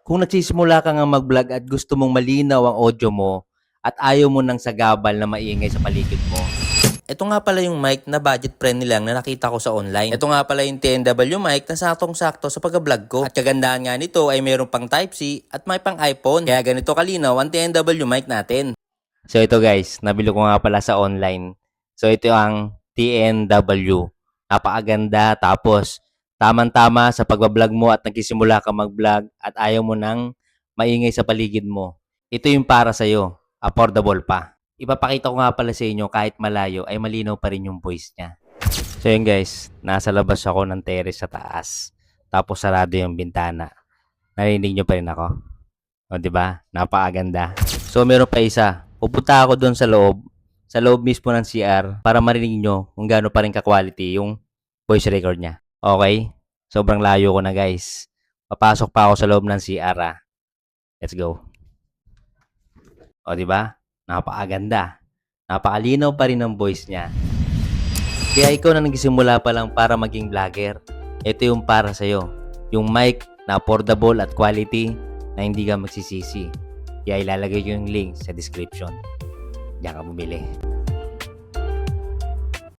Kung nagsisimula ka nga mag-vlog at gusto mong malinaw ang audio mo at ayaw mo ng sagabal na maingay sa paligid mo, ito nga pala yung mic na budget friendly lang na nakita ko sa online. Ito nga pala yung TNW mic na saktong-sakto sa pag-vlog ko. At kagandahan nga nito ay mayroong pang Type-C at may pang iPhone. Kaya ganito kalinaw ang TNW mic natin. So ito guys, nabili ko nga pala sa online. So ito ang TNW. Napakaganda, tapos tamang-tama sa pag-vlog mo at nagsisimula ka mag-vlog at ayaw mo nang maingay sa paligid mo. Ito yung para sa'yo, affordable pa. Ipapakita ko nga pala sa inyo kahit malayo ay malinaw pa rin yung voice niya. So yun guys, nasa labas ako ng terrace sa taas. Tapos sarado yung bintana. Narinig nyo pa rin ako. O diba? Napakaganda. So meron pa isa. Pupunta ako doon sa loob mismo ng CR para marinig nyo kung gaano pa rin ka-quality yung voice record niya. Okay? Sobrang layo ko na guys. Papasok pa ako sa loob ng CR ah. Let's go. O diba? Napakaganda. Napakalinaw pa rin ang voice niya. Kaya ikaw na nagsimula pa lang para maging vlogger, ito yung para sa'yo. Yung mic na affordable at quality na hindi ka magsisisi. Kaya ilalagay ko yung link sa description. Diyan ka bumili.